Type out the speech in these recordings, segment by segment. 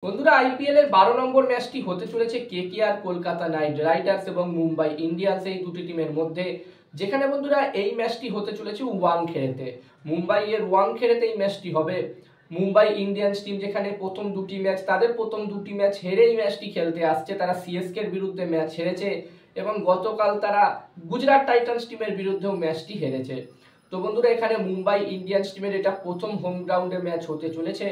বন্ধুরা আইপিএল এর 12 নম্বর ম্যাচটি হতে চলেছে কেকেআর কলকাতা নাইট রাইডার্স এবং মুম্বাই ইন্ডিয়ান্স এই দুটি টিমের মধ্যে, যেখানে বন্ধুরা এই ম্যাচটি হতে চলেছে ওয়াংখেড়েতে। মুম্বাইয়ের ওয়াংখেড়েতে এই ম্যাচটি হবে। মুম্বাই ইন্ডিয়ান্স টিম যেখানে তাদের প্রথম দুটি ম্যাচ হেরে এই ম্যাচটি খেলতে আসছে। তারা সিএসকে এর বিরুদ্ধে ম্যাচ হেরেছে এবং গতকাল তারা গুজরাট টাইটান্স টিমের বিরুদ্ধেও ম্যাচটি হেরেছে। তো বন্ধুরা এখানে মুম্বাই ইন্ডিয়ান্স টিমের এটা প্রথম হোম গ্রাউন্ডে ম্যাচ হতে চলেছে।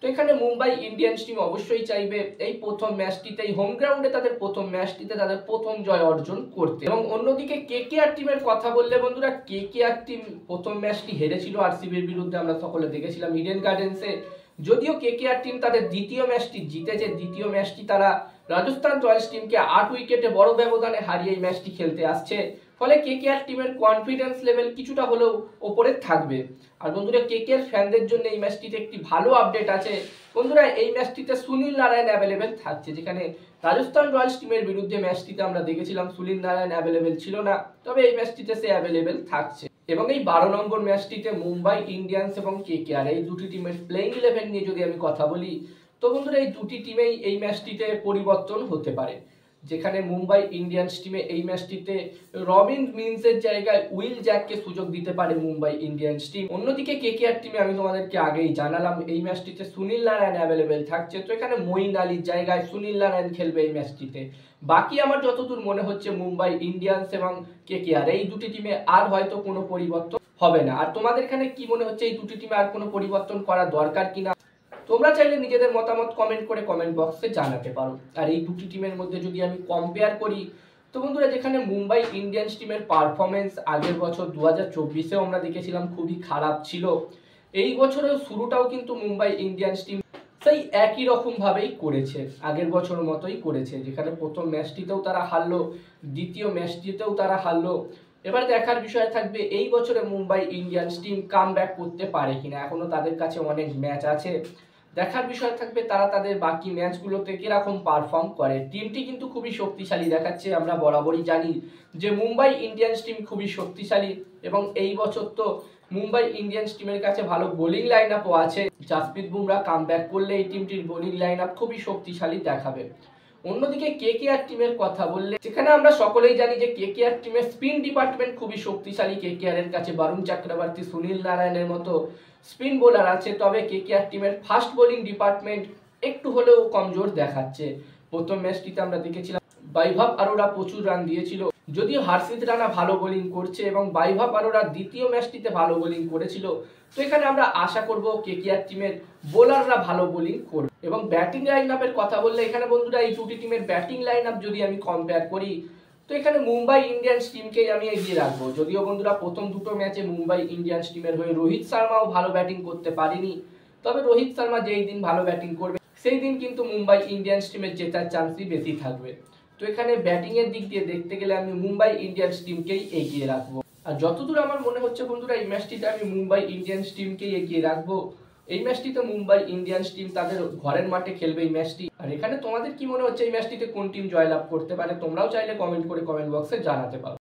তো এখানে মুম্বাই ইন্ডিয়ান্স টিম অবশ্যই চাইবে এই প্রথম ম্যাচটিতে, এই হোম গ্রাউন্ডে তাদের প্রথম ম্যাচটিতে তাদের প্রথম জয় অর্জন করতে। এবং অন্যদিকে কেকেআর টিমের কথা বললে বন্ধুরা, কেকেআর টিম প্রথম ম্যাচটি হেরেছিল আরসিবির বিরুদ্ধে, আমরা সকলে দেখেছিলাম ইডেন গার্ডেন্সে। যদিও কেকেআর টিম তাদের দ্বিতীয় ম্যাচটি জিতেছে, দ্বিতীয় ম্যাচটি তারা রাজস্থান রয়্যালস টিমকে 8 উইকেটে বড় ব্যবধানে হারিয়ে এই ম্যাচটি খেলতে আসছে। ফলে কেকেআর টিমের কনফিডেন্স লেভেল কিছুটা হলেও ওপরে থাকবে। আর বন্ধুরা কেকেআর ফ্যানদের জন্য এই ম্যাচটিতে একটি ভালো আপডেট আছে। বন্ধুরা এই ম্যাচটিতে সুনীল নারায়ণ অ্যাভেলেবেল থাকছে, যেখানে রাজস্থান রয়্যালস টিমের বিরুদ্ধে ম্যাচটিতে আমরা দেখেছিলাম সুনীল নারায়ণ অ্যাভেলেবেল ছিল না, তবে এই ম্যাচটিতে সে অ্যাভেলেবেল থাকছে। এবং এই 12 নম্বর ম্যাচটিতে মুম্বাই ইন্ডিয়ান্স এবং কেকেআর এই দুটি টিমের প্লেইং 11 নিয়ে যদি আমি কথা বলি, তো বন্ধুরা এই দুটি টিমেই এই ম্যাচটিতে পরিবর্তন হতে পারে। যেখানে মুম্বাই ইন্ডিয়ান্স টিমে এই ম্যাচটিতে রবিন মিন্সের জায়গায় উইল জ্যাককে সুযোগ দিতে পারে মুম্বাই ইন্ডিয়ান্স টিম। অন্যদিকে কেকেআর টিমে আমি তোমাদেরকে আগেই জানালাম এই ম্যাচটিতে সুনীল নারায়ণ অ্যাভেলেবেল থাকছে, তো এখানে মঈন আলীর জায়গায় সুনীল নারায়ণ খেলবে এই ম্যাচটিতে। বাকি আমার যতদূর মনে হচ্ছে মুম্বাই ইন্ডিয়ান্স এবং কেকেআর এই দুটি টিমে আর হয়তো কোনো পরিবর্তন হবে না। আর তোমাদের এখানে কি মনে হচ্ছে, এই দুটি টিমে আর কোনো পরিবর্তন করা দরকার কিনা? তোমরা চাইলে নিজেদের মতামত কমেন্ট করে কমেন্ট বক্সে জানাতে পারো। আর এই দুটি টিমের মধ্যে যদি আমি কম্পেয়ার করি, তো বন্ধুরা যেখানে মুম্বাই ইন্ডিয়ান্স টিমের পারফরমেন্স আগের বছর 2024-এও আমরা দেখেছিলাম খুবই খারাপ ছিল, এই বছরের শুরুটাও কিন্তু মুম্বাই ইন্ডিয়ান্স টিম সেই একই রকম ভাবেই করেছে, আগের বছর মতোই করেছে। যেখানে প্রথম ম্যাচটিতেও তারা হারলো, দ্বিতীয় ম্যাচটিতেও তারা হারলো। এবার দেখার বিষয় থাকবে এই বছরে মুম্বাই ইন্ডিয়ান্স টিম কামব্যাক করতে পারে কিনা। এখনো তাদের কাছে অনেক ম্যাচ আছে, দেখার বিষয় থাকবে তারা তাদের বাকি ম্যাচগুলোতে কিরকম পারফর্ম করে। টিমটি কিন্তু খুবই শক্তিশালী দেখাচ্ছে, আমরা বরাবরই জানি যে মুম্বাই ইন্ডিয়ান্স টিম খুবই শক্তিশালী। এবং এই বছর তো মুম্বাই ইন্ডিয়ান্স টিমের কাছে ভালো বোলিং লাইন আপও আছে। জাসপ্রীত বুমরা কামব্যাক করলে এই টিমটির বোলিং লাইন আপ খুবই শক্তিশালী দেখাবে। অন্যদিকে কেকেআর টিমের কথা বললে, যেখানে আমরা সকলেই জানি যে কেকেআর টিমের স্পিন ডিপার্টমেন্ট খুবই শক্তিশালী। কেকেআর এর কাছে বরুণ চক্রবর্তী, সুনীল নারায়ণের মতো স্পিন বোলার আছে, তবে কেকেআর টিমের ফাস্ট বোলিং ডিপার্টমেন্ট একটু হলেও কমজোর দেখাচ্ছে। প্রথম ম্যাচটিতে আমরা দেখেছিলাম বৈভব অরোরা প্রচুর রান দিয়েছিল, যদিও হর্ষিত রানা ভালো বোলিং করছে এবং বৈভব অরোরা দ্বিতীয় ম্যাচটিতে ভালো বোলিং করেছিল। তো এখানে আমরা আশা করব কেকেআর টিমের বোলাররা ভালো বোলিং করবে। এবং ব্যাটিং লাইন আপের কথা বললে, এখানে বন্ধুরা এই দুটি টিমের ব্যাটিং লাইন আপ যদি আমি কম্পেয়ার করি, তো এখানে মুম্বাই ইন্ডিয়ান্স টিমকেই আমি এগিয়ে রাখবো। যদিও বন্ধুরা প্রথম দুটো ম্যাচে মুম্বাই ইন্ডিয়ান্স টিমের হয়ে রোহিত শর্মাও ভালো ব্যাটিং করতে পারেনি, তবে রোহিত শর্মা যেই দিন ভালো ব্যাটিং করবে সেই দিন কিন্তু মুম্বাই ইন্ডিয়ান্স টিমের জেতার চান্সই বেশি থাকবে। তো এখানে ব্যাটিং এর দিক দিয়ে দেখতে গেলে আমি মুম্বাই ইন্ডিয়ান্স টিমকেই এগিয়ে রাখবো। আর যতদূর আমার মনে হচ্ছে বন্ধুরা, এই ম্যাচটিতে আমি মুম্বাই ইন্ডিয়ান্স টিমকেই এগিয়ে রাখবো। এই ম্যাচটিতে মুম্বাই ইন্ডিয়ান্স টিম তাদের ঘরের মাঠে খেলবে এই ম্যাচটি। আর এখানে তোমাদের কি মনে হচ্ছে এই ম্যাচটিতে কোন টিম জয়লাভ করতে পারে? তোমরাও চাইলে কমেন্ট করে কমেন্ট বক্সে জানাতে পারো।